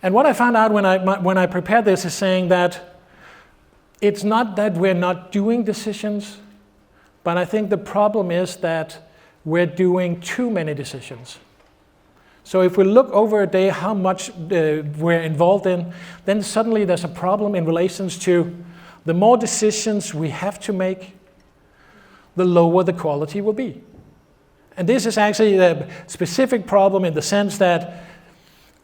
And what I found out when I prepared this is saying that it's not that we're not doing decisions, but I think the problem is that we're doing too many decisions. So if we look over a day how much we're involved in, then suddenly there's a problem in relations to the more decisions we have to make, the lower the quality will be. And this is actually a specific problem in the sense that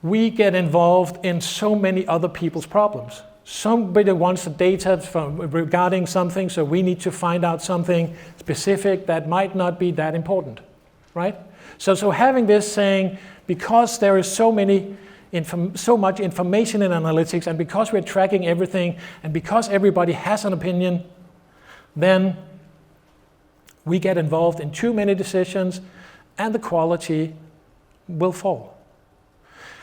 we get involved in so many other people's problems. Somebody wants the data regarding something, so we need to find out something specific that might not be that important, right? So having this saying, because there is so much information in analytics, and because we're tracking everything, and because everybody has an opinion, then we get involved in too many decisions, and the quality will fall.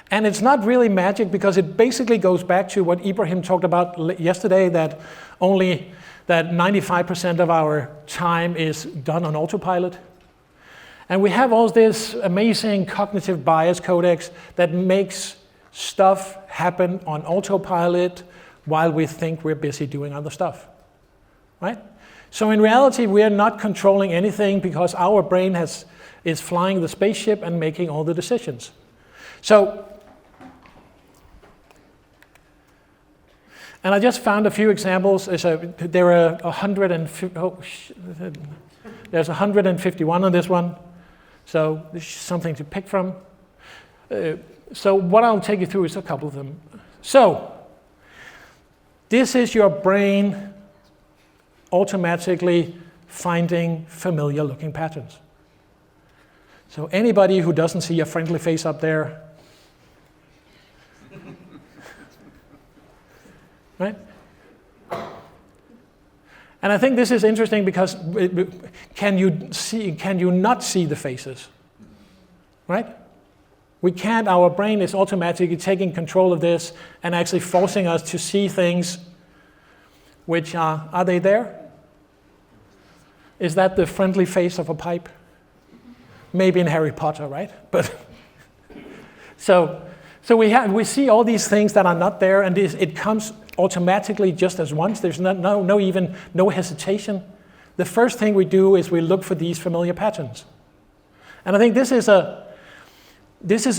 And it's not really magic, because it basically goes back to what Ibrahim talked about yesterday, that 95% of our time is done on autopilot. And we have all this amazing cognitive bias codex that makes stuff happen on autopilot while we think we're busy doing other stuff, right? So in reality, we are not controlling anything because our brain is flying the spaceship and making all the decisions. So, and I just found a few examples. There are 151 on this one. So this is something to pick from. So what I'll take you through is a couple of them. So this is your brain automatically finding familiar looking patterns. So anybody who doesn't see a friendly face up there, right? And I think this is interesting because can you not see the faces, right? We can't, our brain is automatically taking control of this and actually forcing us to see things which are they there? Is that the friendly face of a pipe? Maybe in Harry Potter, right? But so we see all these things that are not there, and it comes automatically just as once. There's no hesitation. The first thing we do is we look for these familiar patterns. And I think this is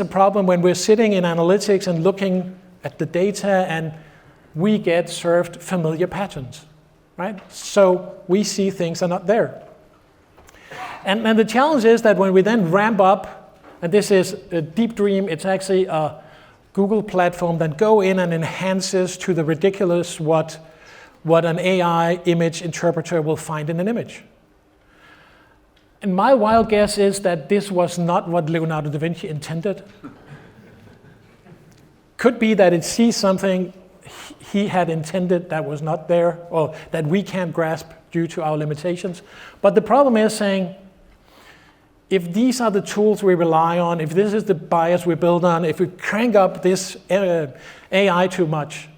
a problem when we're sitting in analytics and looking at the data and we get served familiar patterns, right? So we see things are not there. And the challenge is that when we then ramp up, and this is a Deep Dream, it's actually a Google platform that go in and enhances to the ridiculous what an AI image interpreter will find in an image. And my wild guess is that this was not what Leonardo da Vinci intended. Could be that it sees something he had intended that was not there, or that we can't grasp due to our limitations. But the problem is saying, if these are the tools we rely on, if this is the bias we build on, if we crank up this AI too much,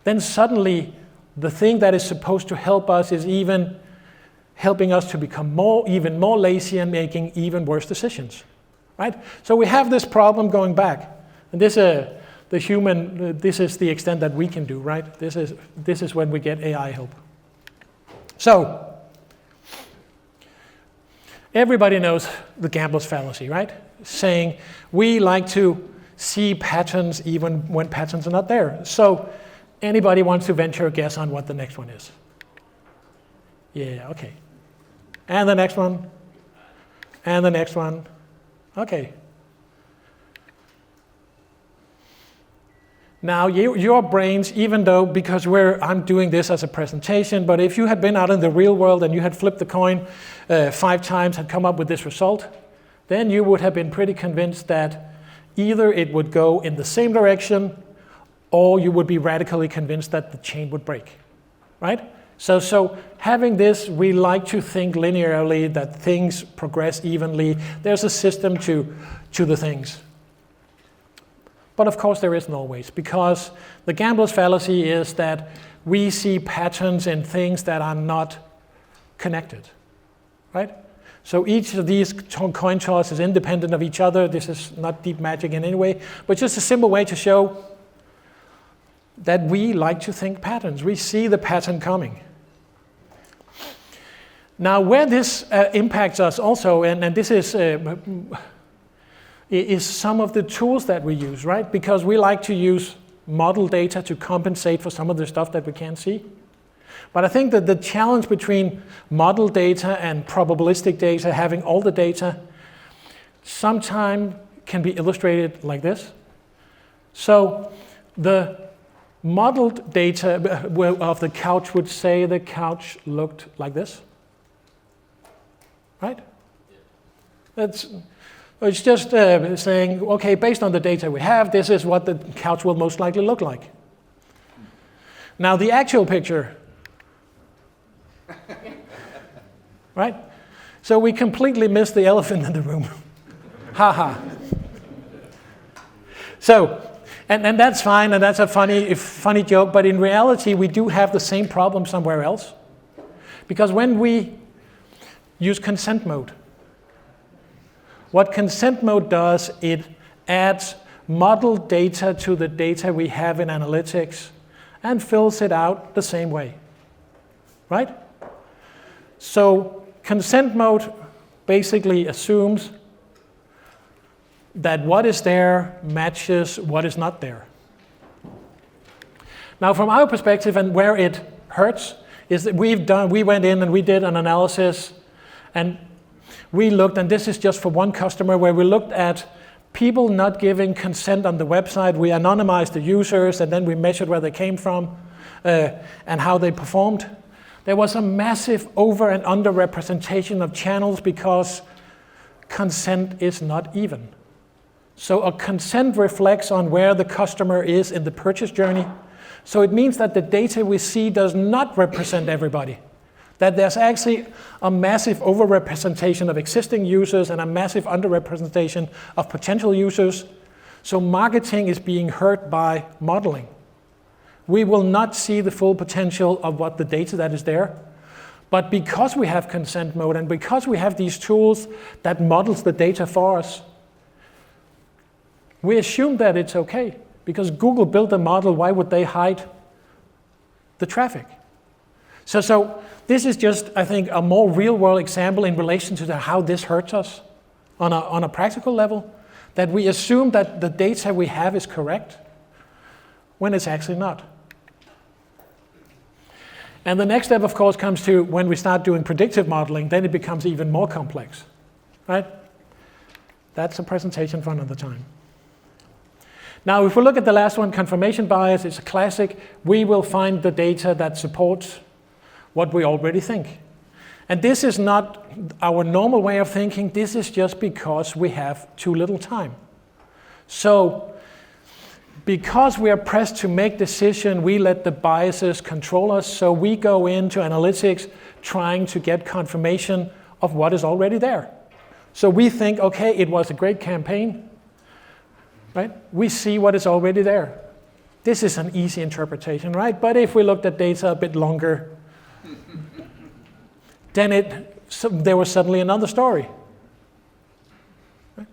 then suddenly the thing that is supposed to help us is even helping us to become even more lazy and making even worse decisions, right? So we have this problem going back, and this is the extent that we can do, right? This is when we get AI help. So everybody knows the gambler's fallacy, right? Saying we like to see patterns even when patterns are not there. So anybody wants to venture a guess on what the next one is? Yeah, okay. And the next one. And the next one. Okay. Now, your brains, even though, because I'm doing this as a presentation, but if you had been out in the real world and you had flipped the coin 5 times and come up with this result, then you would have been pretty convinced that either it would go in the same direction or you would be radically convinced that the chain would break, right? So having this, we like to think linearly, that things progress evenly. There's a system to the things. But of course there isn't always, because the gambler's fallacy is that we see patterns in things that are not connected, right? So each of these coin tosses is independent of each other. This is not deep magic in any way, but just a simple way to show that we like to think patterns. We see the pattern coming. Now, where this impacts us also, and this is some of the tools that we use, right? Because we like to use model data to compensate for some of the stuff that we can't see. But I think that the challenge between model data and probabilistic data, having all the data, sometimes can be illustrated like this. So the modeled data of the couch would say the couch looked like this, right? It's just saying, okay, based on the data we have, this is what the couch will most likely look like. Now the actual picture, right? So we completely missed the elephant in the room. Ha. So, and that's fine, and that's a funny joke, but in reality, we do have the same problem somewhere else. Because when we use consent mode, what consent mode does, it adds model data to the data we have in analytics and fills it out the same way, right? So consent mode basically assumes that what is there matches what is not there. Now, from our perspective, and where it hurts, is that we went in and we did an analysis, and we looked, and this is just for one customer, where we looked at people not giving consent on the website. We anonymized the users, and then we measured where they came from and how they performed. There was a massive over and under representation of channels because consent is not even. So a consent reflects on where the customer is in the purchase journey. So it means that the data we see does not represent everybody. That there's actually a massive overrepresentation of existing users and a massive underrepresentation of potential users. So marketing is being hurt by modeling. We will not see the full potential of what the data that is there. But because we have consent mode and because we have these tools that models the data for us, we assume that it's okay. Because Google built a model, why would they hide the traffic? So this is just, I think, a more real-world example in relation to how this hurts us on a practical level, that we assume that the data we have is correct when it's actually not. And the next step, of course, comes to when we start doing predictive modeling, then it becomes even more complex, right? That's a presentation for another time. Now, if we look at the last one, confirmation bias, it's a classic. We will find the data that supports what we already think. And this is not our normal way of thinking. This is just because we have too little time. So because we are pressed to make decisions, we let the biases control us. So we go into analytics trying to get confirmation of what is already there. So we think, okay, it was a great campaign. Right? We see what is already there. This is an easy interpretation, right? But if we looked at data a bit longer, then there was suddenly another story. Right?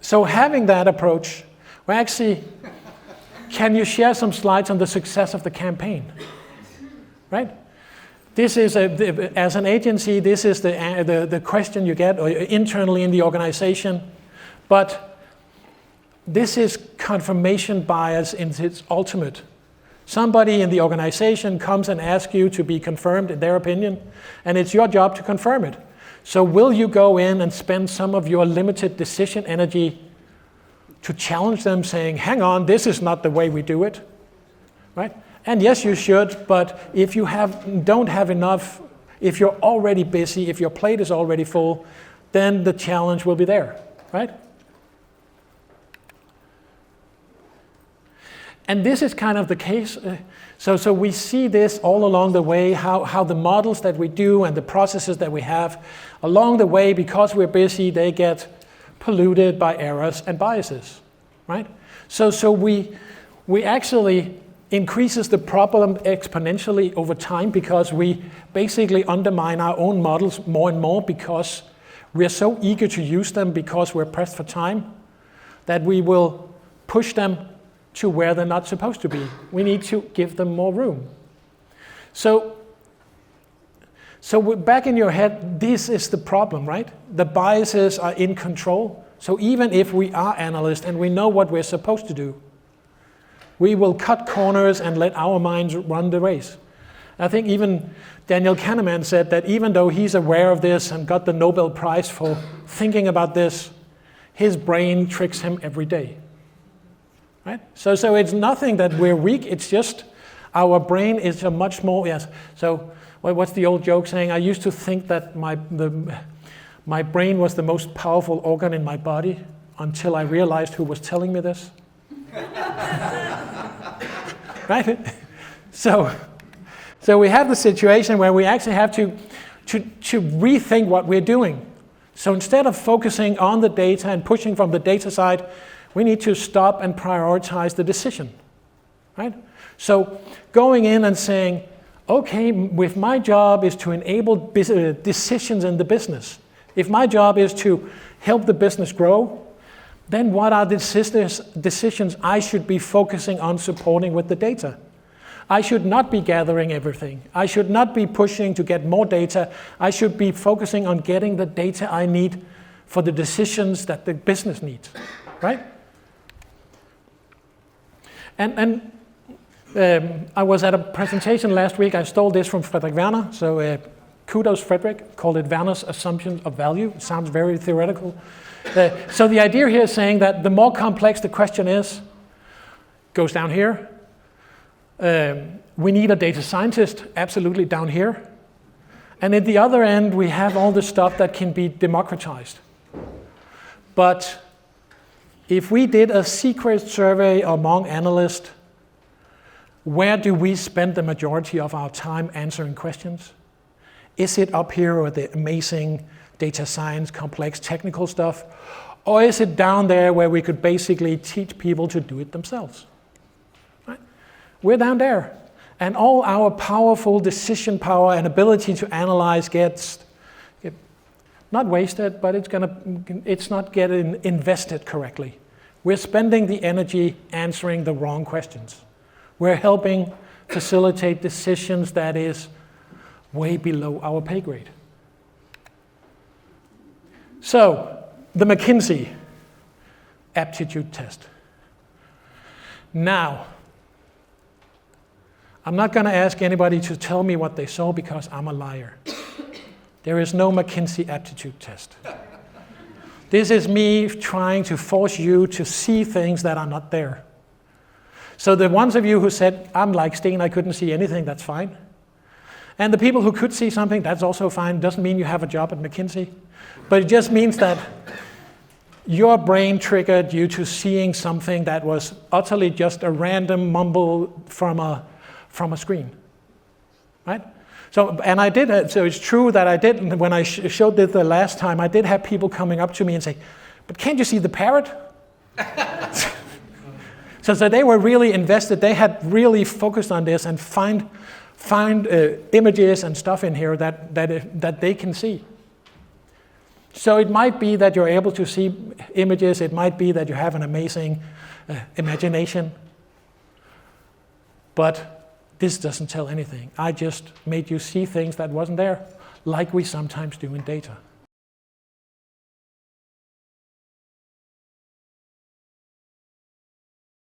So having that approach, well, actually, can you share some slides on the success of the campaign? Right? This is, as an agency, this is the question you get internally in the organization. But this is confirmation bias in its ultimate. Somebody in the organization comes and asks you to be confirmed in their opinion, and it's your job to confirm it. So will you go in and spend some of your limited decision energy to challenge them, saying, hang on, this is not the way we do it, right? And yes, you should, but if you don't have enough, if you're already busy, if your plate is already full, then the challenge will be there, right? And this is kind of the case. So we see this all along the way, how the models that we do and the processes that we have, along the way, because we're busy, they get polluted by errors and biases, right? So we actually increases the problem exponentially over time because we basically undermine our own models more and more because we're so eager to use them because we're pressed for time that we will push them to where they're not supposed to be. We need to give them more room. So back in your head, this is the problem, right? The biases are in control. So even if we are analysts and we know what we're supposed to do, we will cut corners and let our minds run the race. I think even Daniel Kahneman said that even though he's aware of this and got the Nobel Prize for thinking about this, his brain tricks him every day. Right? So it's nothing that we're weak, it's just our brain is a much more, yes. So what's the old joke saying? I used to think that my brain was the most powerful organ in my body until I realized who was telling me this. Right? So we have the situation where we actually have to rethink what we're doing. So instead of focusing on the data and pushing from the data side, we need to stop and prioritize the decision. Right? So going in and saying, okay, if my job is to enable decisions in the business, if my job is to help the business grow, then what are the decisions I should be focusing on supporting with the data? I should not be gathering everything. I should not be pushing to get more data. I should be focusing on getting the data I need for the decisions that the business needs, right? And I was at a presentation last week. I stole this from Frederick Werner. So kudos, Frederick. Called it Werner's Assumption of Value. It sounds very theoretical. So the idea here is saying that the more complex the question is, goes down here. We need a data scientist, absolutely down here. And at the other end, we have all the stuff that can be democratized. But if we did a secret survey among analysts, where do we spend the majority of our time answering questions? Is it up here with the amazing data science, complex technical stuff? Or is it down there where we could basically teach people to do it themselves? Right? We're down there. And all our powerful decision power and ability to analyze gets not wasted, but it's not getting invested correctly. We're spending the energy answering the wrong questions. We're helping facilitate decisions that is way below our pay grade. So, the McKinsey aptitude test. Now, I'm not going to ask anybody to tell me what they saw because I'm a liar. There is no McKinsey aptitude test. This is me trying to force you to see things that are not there. So the ones of you who said, I'm like Steen, I couldn't see anything, that's fine. And the people who could see something, that's also fine. Doesn't mean you have a job at McKinsey. But it just means that your brain triggered you to seeing something that was utterly just a random mumble from a screen, right? So, and I did, so it's true that I did, when I showed this the last time, I did have people coming up to me and say, but can't you see the parrot? So they were really invested. They had really focused on this and find images and stuff in here that they can see. So it might be that you're able to see images. It might be that you have an amazing imagination. But this doesn't tell anything. I just made you see things that wasn't there, like we sometimes do in data.